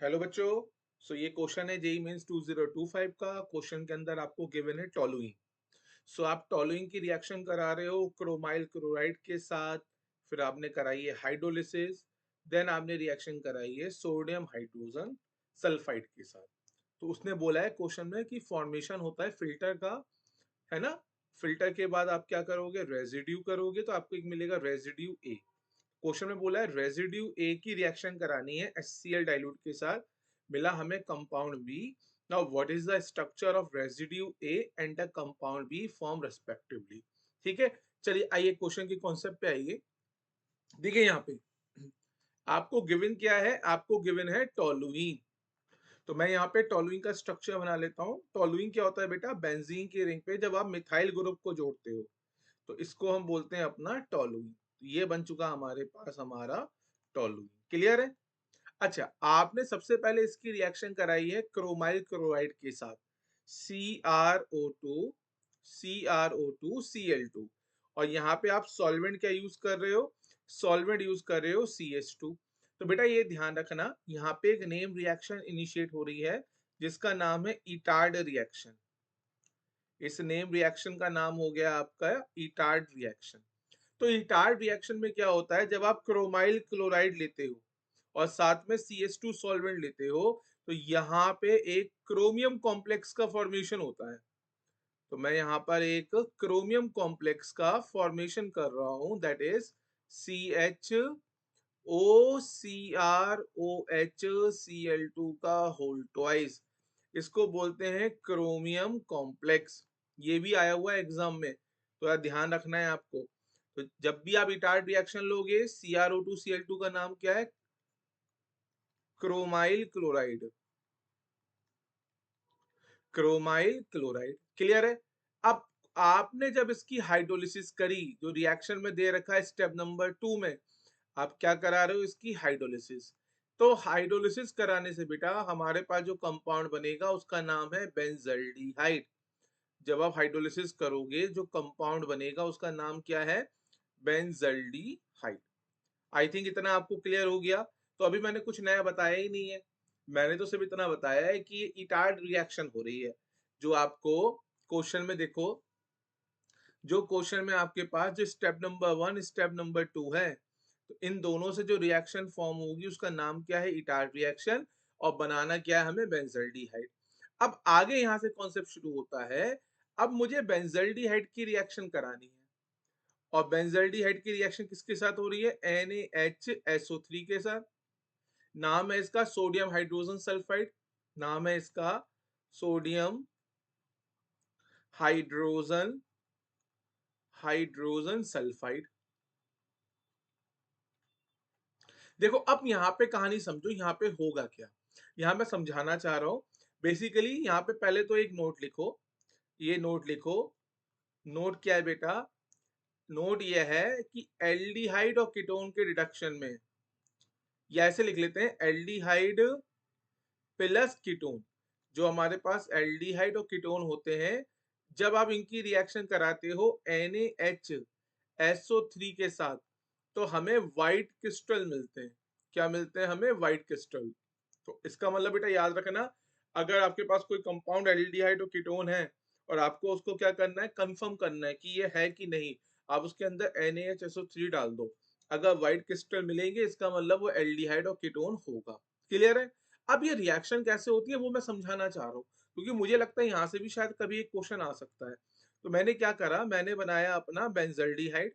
Hello बच्चों। ये question है जेई मेंस 2025 का। क्वेश्चन के अंदर आपको गिवन है टोलुइन। आप टोलुइन की रिएक्शन करा रहे हो क्रोमाइल क्लोराइड के साथ, फिर आपने कराई है हाइड्रोलिसिस, देन आपने रिएक्शन कराई है सोडियम हाइड्रोजन सल्फाइड के साथ। तो उसने बोला है क्वेश्चन में कि फॉर्मेशन होता है फिल्टर का, है ना। फिल्टर के बाद आप क्या करोगे, रेजिड्यू करोगे, तो आपको एक मिलेगा रेजिड्यू ए। क्वेश्चन में बोला है रेजिड्यू ए की रिएक्शन करानी है HCl डाइल्यूट के साथ, मिला हमें compound B. Now what is the structure of residue A and the compound B form respectively. ठीक है, चलिए आइए क्वेश्चन के कॉन्सेप्ट पे आइए। देखिए यहाँ पे आपको गिवन क्या है, आपको गिवन है टोलुइन। तो मैं यहाँ पे टोलुइन का स्ट्रक्चर बना लेता हूँ। टोलुइन क्या होता है बेटा, बेंजीन की रिंग पे जब आप मिथाइल ग्रुप को जोड़ते हो तो इसको हम बोलते हैं अपना टोलुइन। तो ये बन चुका हमारे पास हमारा टोलुइन। क्लियर है। अच्छा, आपने सबसे पहले इसकी रिएक्शन कराई है क्रोमाइल क्लोराइड के साथ, CrO2 CrO2Cl2। और यहाँ पे आप सॉल्वेंट क्या यूज कर रहे हो, सॉल्वेंट यूज कर रहे हो CH2। तो बेटा ये ध्यान रखना, यहाँ पे एक नेम रिएक्शन इनिशिएट हो रही है जिसका नाम है इटार्ड रिएक्शन। इस नेम रिएक्शन का नाम हो गया आपका इटार्ड रिएक्शन। तो इटार्ड रिएक्शन में क्या होता है, जब आप क्रोमाइल क्लोराइड लेते हो और साथ में CH2 सॉल्वेंट लेते हो तो यहाँ पे एक क्रोमियम कॉम्प्लेक्स का फॉर्मेशन होता है। तो मैं यहाँ पर एक क्रोमियम कॉम्प्लेक्स का फॉर्मेशन कर रहा हूं, दैट इज CHOCrOHCl2 का होल ट्वाइस। इसको बोलते हैं क्रोमियम कॉम्प्लेक्स। ये भी आया हुआ है एग्जाम में, तो यार ध्यान रखना है आपको। तो जब भी आप इटार्ड रिएक्शन लोगे, CrO2Cl2 का नाम क्या है, chromyl chloride. Chromyl chloride, clear है। अब आपने जब इसकी हाइड्रोलिसिस करी, जो रिएक्शन में दे रखा है स्टेप नंबर 2 में, आप क्या करा रहे हो, इसकी हाइड्रोलिसिस। तो हाइड्रोलिसिस कराने से बेटा हमारे पास जो कंपाउंड बनेगा उसका नाम है बेंजल्डिहाइड। जब आप हाइड्रोलिसिस करोगे जो कंपाउंड बनेगा उसका नाम क्या है, बेंजल्डिहाइड। आई थिंक इतना आपको क्लियर हो गया। तो अभी मैंने कुछ नया बताया ही नहीं है, मैंने तो सिर्फ इतना बताया है कि ये इटार्ड रिएक्शन हो रही है। जो आपको क्वेश्चन में देखो, जो क्वेश्चन में आपके पास जो स्टेप नंबर 1 स्टेप नंबर 2 है, तो इन दोनों से जो रिएक्शन फॉर्म होगी उसका नाम क्या है, इटार्ड रिएक्शन। और बनाना क्या है हमें, बेंजल्डिहाइड। अब आगे यहाँ से कॉन्सेप्ट शुरू होता है। अब मुझे बेंजल्डिहाइड की रिएक्शन करानी है, और बेंजल्डिहाइड की रिएक्शन किसके साथ हो रही है, NaHSO3 के साथ। नाम है इसका सोडियम हाइड्रोजन सल्फाइड। नाम है इसका सोडियम हाइड्रोजन हाइड्रोजन सल्फाइड। देखो अब यहाँ पे कहानी समझो, यहाँ पे होगा क्या, यहाँ मैं समझाना चाह रहा हूँ। बेसिकली यहाँ पे पहले तो एक नोट लिखो, ये नोट लिखो। नोट क्या है बेटा, नोट ये है कि एल्डिहाइड और कीटोन के रिडक्शन में, या ऐसे लिख लेते हैं एल्डिहाइड प्लस कीटोन। जो हमारे पास एल्डिहाइड और कीटोन होते हैं, जब आप इनकी रिएक्शन कराते हो NaHSO3 के साथ, तो हमें व्हाइट क्रिस्टल मिलते हैं। क्या मिलते हैं हमें, व्हाइट क्रिस्टल। तो इसका मतलब बेटा याद रखना, अगर आपके पास कोई कंपाउंड एल्डिहाइड और कीटोन है और आपको उसको क्या करना है, कंफर्म करना है कि ये है कि नहीं, आप उसके अंदर NaHSO3 डाल दो। अगर व्हाइट क्रिस्टल मिलेंगे इसका मतलब वो एल्डिहाइड और कीटोन होगा। क्लियर है। अब ये रिएक्शन कैसे होती है वो मैं समझाना चाह रहा हूँ, क्योंकि मुझे लगता है यहाँ से भी शायद कभी एक क्वेश्चन आ सकता है। तो मैंने क्या करा, मैंने बनाया अपना बेंजल्डिहाइड।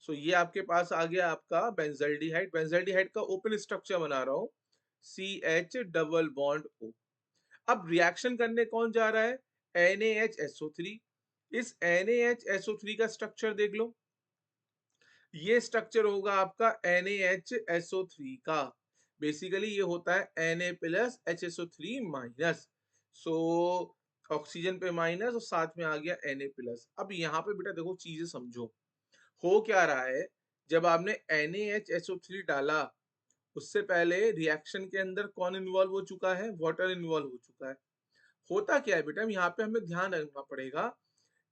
ये आपके पास आ गया आपका बेंजल्डिहाइड। बेंजल्डिहाइड का ओपन स्ट्रक्चर बना रहा हूँ, CH डबल बॉन्ड O। अब रिएक्शन करने कौन जा रहा है, NaHSO3। इस NaHSO3 का स्ट्रक्चर देख लो, ये स्ट्रक्चर होगा आपका NaHSO3 का। बेसिकली ये होता है Na plus HSO3 minus. So oxygen पे माइनस और साथ में आ गया Na प्लस। अब यहाँ पे बेटा देखो चीजें समझो, हो क्या रहा है, जब आपने NaHSO3 डाला, उससे पहले रिएक्शन के अंदर कौन इन्वॉल्व हो चुका है, वाटर इन्वॉल्व हो चुका है। होता क्या है बेटा, यहाँ पे हमें ध्यान रखना पड़ेगा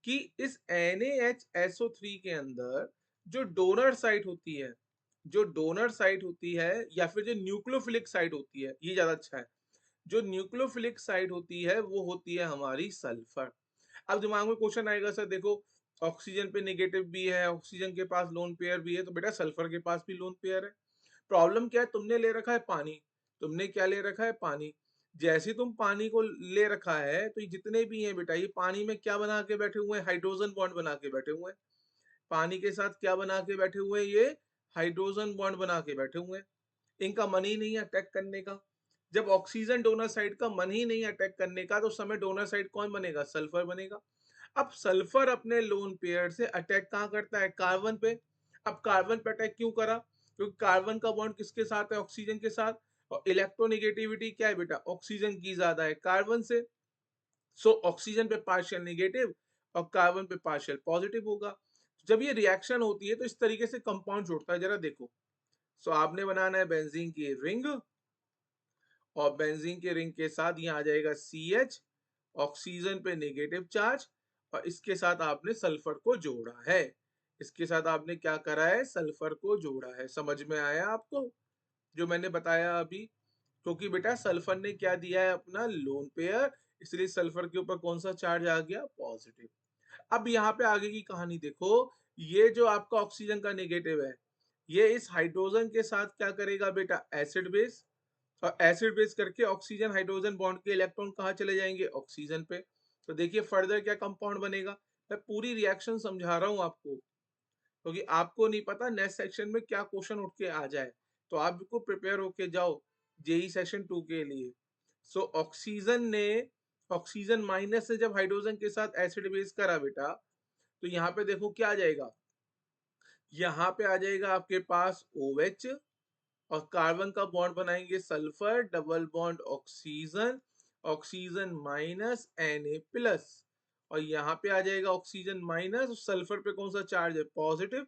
कि इस NaHSO3 के अंदर जो डोनर साइट होती है, जो डोनर साइट होती है या फिर जो न्यूक्लियोफिलिक साइट होती है, ये ज़्यादा अच्छा है। जो न्यूक्लियोफिलिक साइट होती है वो होती है हमारी सल्फर। अब दिमाग में क्वेश्चन आएगा सर देखो ऑक्सीजन पे नेगेटिव भी है, ऑक्सीजन के पास लोन पेयर भी है, तो बेटा सल्फर के पास भी लोन पेयर है। प्रॉब्लम क्या है, तुमने ले रखा है पानी। तुमने क्या ले रखा है, पानी। जैसे ही तुम पानी को ले रखा है तो ये जितने भी हैं बेटा, ये पानी में क्या बना के बैठे हुए हैं, हाइड्रोजन बॉन्ड बना के बैठे हुए हैं। पानी के साथ क्या बना के बैठे हुए हैं, ये हाइड्रोजन बॉन्ड बना के बैठे हुए हैं। इनका मन ही नहीं है अटैक करने का। जब ऑक्सीजन डोनर साइड का मन ही नहीं है अटैक करने का, तो उस समय डोनर साइड कौन बनेगा, सल्फर बनेगा। अब सल्फर अपने लोन पेयर से अटैक कहाँ करता है, कार्बन पे। अब कार्बन पे अटैक क्यों करा, क्योंकि कार्बन का बॉन्ड किसके साथ है, ऑक्सीजन के साथ। और इलेक्ट्रोनिगेटिविटी क्या है बेटा, ऑक्सीजन की ज्यादा है कार्बन से। सो ऑक्सीजन पे पार्शियल नेगेटिव और कार्बन पे पार्शियल पॉजिटिव होगा। जब ये रिएक्शन होती है तो इस तरीके से कंपाउंड छोड़ता है, जरा देखो। सो आपने बनाना है बेंजीन की रिंग, और बेंजीन के रिंग के साथ यहाँ आ जाएगा CH, ऑक्सीजन पे नेगेटिव चार्ज, और इसके साथ आपने सल्फर को जोड़ा है। इसके साथ आपने क्या करा है, सल्फर को जोड़ा है। समझ में आया आपको जो मैंने बताया अभी। क्योंकि बेटा सल्फर ने क्या दिया है, अपना लोन पेयर, इसलिए सल्फर के ऊपर कौन सा चार्ज आ गया, पॉजिटिव। अब यहाँ पे आगे की कहानी देखो। ये जो आपका ऑक्सीजन का नेगेटिव है, ये इस हाइड्रोजन के साथ क्या करेगा बेटा, एसिड बेस। और एसिड बेस करके ऑक्सीजन हाइड्रोजन बॉन्ड के इलेक्ट्रॉन कहाँ चले जाएंगे, ऑक्सीजन पे। तो देखिए फर्दर क्या कंपाउंड बनेगा। मैं पूरी रिएक्शन समझा रहा हूँ आपको, क्योंकि आपको नहीं पता नेक्स्ट सेक्शन में क्या क्वेश्चन उठ के आ जाए। तो आप बिल्कुल प्रिपेयर होके जाओ जेई सेशन 2 के लिए। सो ऑक्सीजन ने, ऑक्सीजन माइनस से जब हाइड्रोजन के साथ एसिड बेस करा बेटा, तो यहाँ पे देखो क्या आ जाएगा, यहाँ पे आ जाएगा आपके पास OH, और कार्बन का बॉन्ड बनाएंगे sulphur, double bond oxygen, oxygen minus Na plus. और यहाँ पे आ जाएगा ऑक्सीजन माइनस, सल्फर पे कौन सा चार्ज है, पॉजिटिव।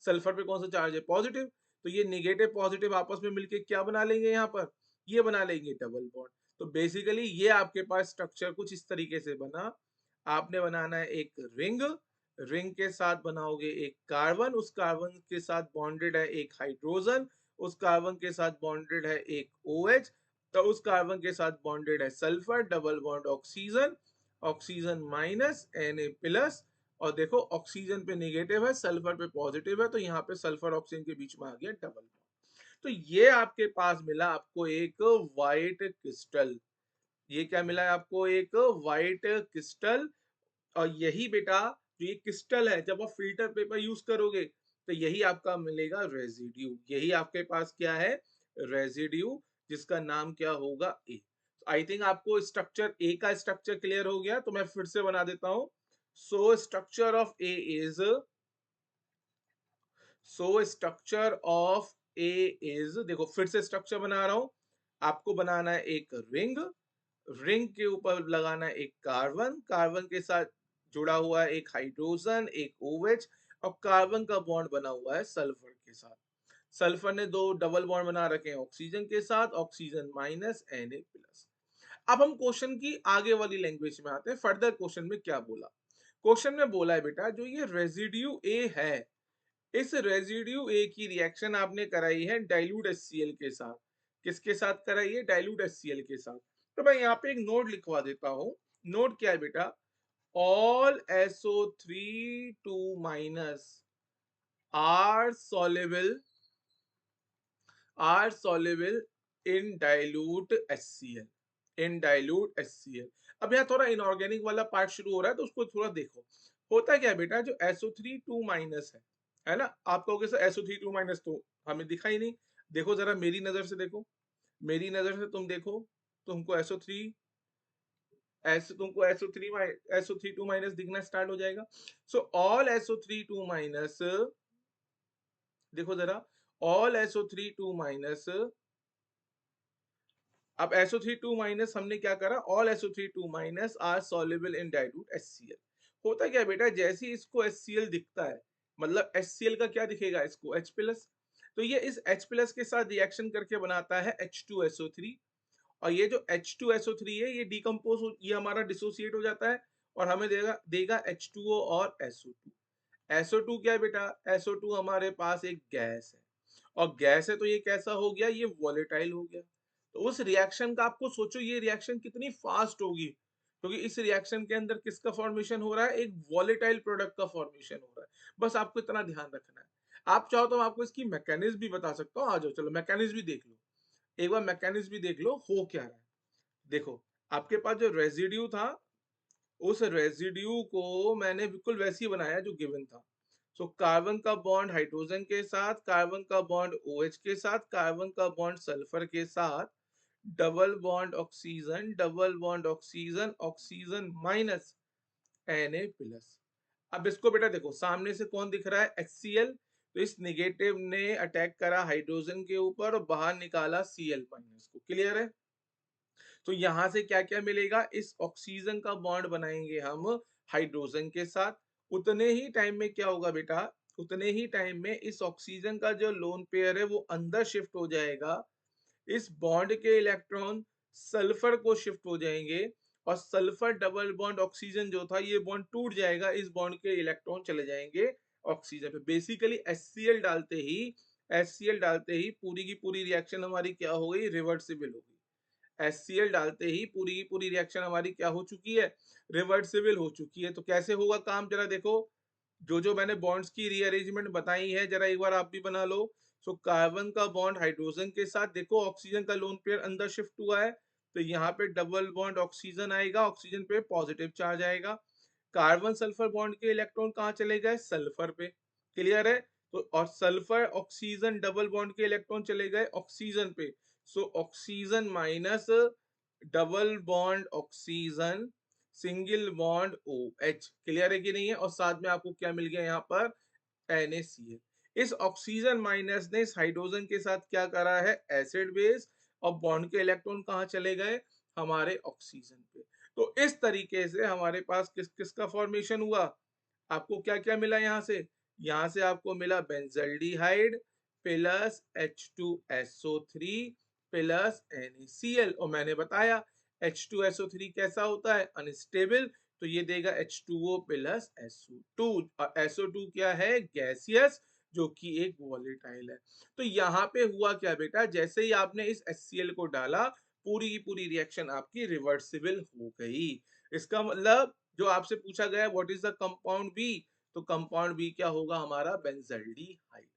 सल्फर पे कौन सा चार्ज है, पॉजिटिव। तो ये निगेटिव पॉजिटिव आपस में मिलके क्या बना लेंगे, यहाँ पर ये बना लेंगे डबल बॉन्ड। तो बेसिकली ये आपके पास स्ट्रक्चर कुछ इस तरीके से बना। आपने बनाना है एक रिंग, रिंग के साथ बनाओगे एक कार्बन, उस कार्बन के साथ बॉन्डेड है एक हाइड्रोजन, उस कार्बन के साथ बॉन्डेड है एक OH, तो उस कार्बन के साथ बॉन्डेड है sulphur, double bond oxygen, oxygen minus Na plus. और देखो ऑक्सीजन पे नेगेटिव है, सल्फर पे पॉजिटिव है, तो यहाँ पे सल्फर ऑक्सीजन के बीच में आ गया डबल बॉन्ड। तो ये आपके पास मिला आपको एक व्हाइट क्रिस्टल। ये क्या मिला है आपको, एक व्हाइट क्रिस्टल। और यही बेटा जो ये क्रिस्टल है, जब आप फिल्टर पेपर यूज करोगे तो यही आपका मिलेगा रेजिड्यू। यही आपके पास क्या है, रेजिड्यू, जिसका नाम क्या होगा, ए। आई थिंक आपको स्ट्रक्चर ए का स्ट्रक्चर क्लियर हो गया, तो मैं फिर से बना देता हूं। So structure of A is, so structure of A is, देखो फिर से स्ट्रक्चर बना रहा हूं। आपको बनाना है एक रिंग, रिंग के ऊपर लगाना है एक कार्बन, कार्बन के साथ जुड़ा हुआ है एक हाइड्रोजन, एक OH, और कार्बन का बॉन्ड बना हुआ है सल्फर के साथ। सल्फर ने दो डबल बॉन्ड बना रखे हैं ऑक्सीजन के साथ, ऑक्सीजन माइनस Na प्लस। अब हम क्वेश्चन की आगे वाली लैंग्वेज में आते हैं, फर्दर क्वेश्चन में क्या बोला। क्वेश्चन में बोला है बेटा जो ये रेजिड्यू ए है, इस रेजिड्यू ए की रिएक्शन आपने कराई है डाइल्यूट HCl के साथ। किसके साथ कराई है, डाइल्यूट HCl के साथ। तो मैं यहाँ पे एक नोट लिखवा देता हूँ। नोट क्या है बेटा, all SO3 2 minus are soluble, are soluble in dilute HCl, in dilute HCl। अब यहाँ थोड़ा इनऑर्गेनिक वाला पार्ट शुरू हो रहा है, तो उसको थोड़ा देखो। होता क्या है बेटा, जो SO3 2 माइनस है ना, आप कहोगे सर SO3 2 माइनस तो हमें दिखा ही नहीं। देखो जरा मेरी नजर से देखो, मेरी नजर से तुम देखो, तुमको SO3, ऐसे तुमको SO3 2 माइनस दिखना स्टार्ट हो जाएगा। सो ऑल SO3 2 माइनस, देखो जरा, ऑल SO3 2 माइनस। अब SO3 2 माइनस हमने क्या करा, all SO3 2 minus are soluble in dilute HCl। होता क्या बेटा, जैसे ही इसको HCl दिखता है, मतलब HCl का क्या दिखेगा इसको, H प्लस। तो ये इस H प्लस के साथ रिएक्शन करके बनाता है H2SO3। और ये जो H2SO3 है, ये डिकम्पोज, ये हमारा डिसोसिएट हो जाता है, और हमें देगा देगा H2O और SO2। SO2 क्या है बेटा, SO2 हमारे पास एक गैस है। और गैस है तो ये कैसा हो गया, ये वॉलेटाइल हो गया। तो उस रिएक्शन का आपको सोचो ये रिएक्शन कितनी फास्ट होगी, क्योंकि इस रिएक्शन के अंदर किसका फॉर्मेशन हो रहा है, एक वॉलेटाइल प्रोडक्ट का फॉर्मेशन हो रहा है। बस आपको इतना ध्यान रखना है। आप चाहो तो मैं आपको इसकी मैकेनिज्म भी बता सकता हूँ, आ जाओ चलो मैकेनिज्म भी देख लो। एक बार मैकेनिज्म भी देख लो हो क्या रहा है। देखो, आपके पास जो रेजिड्यू था, उस रेजिड्यू को मैंने बिल्कुल वैसे ही बनाया जो गिवन था। सो कार्बन का बॉन्ड हाइड्रोजन के साथ, कार्बन का बॉन्ड OH के साथ, कार्बन का बॉन्ड सल्फर के साथ, double bond oxygen, double bond oxygen, oxygen minus Na plus. अब इसको बेटा देखो, सामने से कौन दिख रहा है, HCl। तो इस निगेटिव ने अटैक करा हाइड्रोजन के ऊपर और बाहर निकाला Cl माइनस को। क्लियर है? तो यहां से क्या क्या मिलेगा, इस ऑक्सीजन का बॉन्ड बनाएंगे हम हाइड्रोजन के साथ। उतने ही टाइम में क्या होगा बेटा, उतने ही टाइम में इस ऑक्सीजन का जो लोन पेयर है वो अंदर शिफ्ट हो जाएगा। इस बॉन्ड के इलेक्ट्रॉन सल्फर को शिफ्ट हो जाएंगे, और सल्फर डबल बॉन्ड ऑक्सीजन जो था ये बॉन्ड टूट जाएगा, इस बॉन्ड के इलेक्ट्रॉन चले जाएंगे ऑक्सीजन पे। बेसिकली HCl डालते ही पूरी की पूरी रिएक्शन हमारी क्या हो गई, रिवर्सिबल हो गई। HCl डालते ही पूरी की पूरी रिएक्शन हमारी क्या हो चुकी है, रिवर्सिबल हो चुकी है। तो कैसे होगा काम, जरा देखो। जो मैंने बॉन्ड्स की रीअरेंजमेंट बताई है, जरा एक बार आप भी बना लो। सो कार्बन का बॉन्ड हाइड्रोजन के साथ, देखो ऑक्सीजन का लोन पेयर अंदर शिफ्ट हुआ है, तो यहाँ पे डबल बॉन्ड ऑक्सीजन आएगा, ऑक्सीजन पे पॉजिटिव चार्ज आएगा। कार्बन सल्फर बॉन्ड के इलेक्ट्रॉन कहाँ चले गए, सल्फर पे। क्लियर है? तो और सल्फर ऑक्सीजन डबल बॉन्ड के इलेक्ट्रॉन चले गए ऑक्सीजन पे। So oxygen minus double bond oxygen, single bond OH। Clear है कि नहीं है? और साथ में आपको क्या मिल गया यहाँ पर, NaCl। इस ऑक्सीजन माइनस ने इस हाइड्रोजन के साथ क्या करा है, एसिड बेस, और बॉन्ड के इलेक्ट्रॉन कहाँ चले गए, हमारे ऑक्सीजन पे। तो इस तरीके से हमारे पास किस किस का फॉर्मेशन हुआ, आपको क्या क्या मिला यहाँ से आपको मिला benzaldehyde plus H2SO3 plus NaCl। और मैंने बताया H2SO3 कैसा होता है, अनस्टेबल, तो ये देगा H2O प्लस SO2। और SO2 क्या है, गैसियस, जो कि एक वॉलेटाइल है। तो यहाँ पे हुआ क्या बेटा, जैसे ही आपने इस HCl को डाला, पूरी की पूरी रिएक्शन आपकी रिवर्सिबल हो गई। इसका मतलब जो आपसे पूछा गया what is the compound B, तो कंपाउंड बी क्या होगा हमारा, बेंजल्डिहाइड।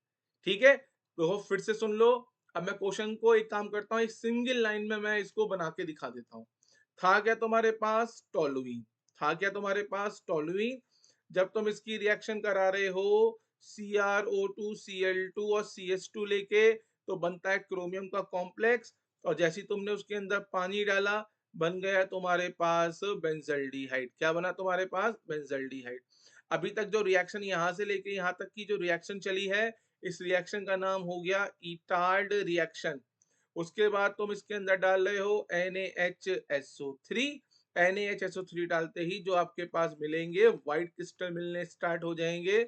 ठीक है, तो फिर से सुन लो। अब मैं क्वेश्चन को एक काम करता हूँ, एक सिंगल लाइन में मैं इसको बना के दिखा देता हूँ। था क्या तुम्हारे पास, टोलुइन। था क्या तुम्हारे पास, टोलुइन। जब तुम इसकी रिएक्शन करा रहे हो CrO2 Cl2 और CH2 लेके, तो बनता है क्रोमियम का कॉम्प्लेक्स। और जैसे तुमने उसके अंदर पानी डाला, बन गया तुम्हारे पास बेंजल्डिहाइड। क्या बना तुम्हारे पास, बेंजल्डिहाइड। अभी तक जो रिएक्शन यहाँ से लेके यहाँ तक की जो रिएक्शन चली है, इस रिएक्शन का नाम हो गया इटार्ड रिएक्शन। उसके बाद तुम इसके अंदर डाल रहे हो NaHSO3। NaHSO3 डालते ही जो आपके पास मिलेंगे व्हाइट क्रिस्टल मिलने स्टार्ट हो जाएंगे।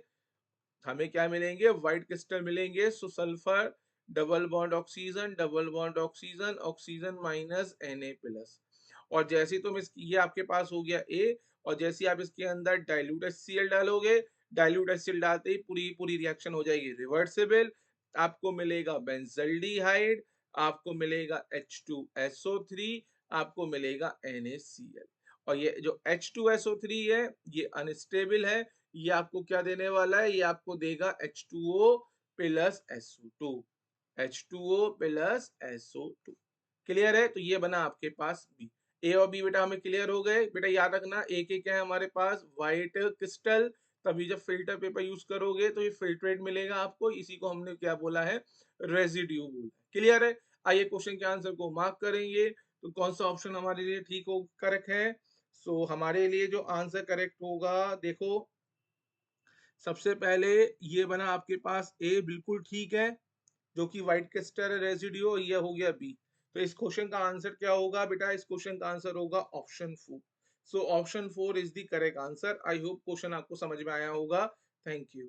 हमें क्या मिलेंगे, व्हाइट क्रिस्टल मिलेंगे। So sulphur double bond oxygen, double bond oxygen, oxygen minus Na plus. और जैसे ही तुम ये आपके पास हो गया A। और जैसे ही आप इसके अंदर डाइल्यूट HCl डालोगे, डाइल्यूट HCl डालते ही पूरी पूरी रिएक्शन हो जाएगी रिवर्सिबल। आपको मिलेगा बेंजल्डिहाइड, आपको मिलेगा H2SO3, आपको मिलेगा NaCl। और ये जो H2SO3 है ये अनस्टेबल है, ये आपको क्या देने वाला है, ये आपको देगा H2O plus SO2। H2O plus SO2। Clear है? तो ये बना आपके पास बी। ए और बी बेटा हमें क्लियर हो गए। बेटा याद रखना, एक एक है हमारे पास व्हाइट क्रिस्टल। तभी जब फिल्टर पेपर यूज करोगे तो ये फिल्ट्रेट मिलेगा आपको, इसी को हमने क्या बोला है, रेजिड्यू बोला है। क्लियर है? आइए क्वेश्चन के आंसर को मार्क करेंगे। तो कौन सा ऑप्शन हमारे लिए ठीक हो, करेक्ट है। सो हमारे लिए जो आंसर करेक्ट होगा, देखो सबसे पहले ये बना आपके पास ए, बिल्कुल ठीक है, जो कि व्हाइट क्रिस्टल रेजिड्यू, ये हो गया बी। तो इस क्वेश्चन का आंसर क्या होगा बेटा, इस क्वेश्चन का आंसर होगा option 4। So option 4 is the correct answer. I hope question आपको समझ में आया होगा। Thank you.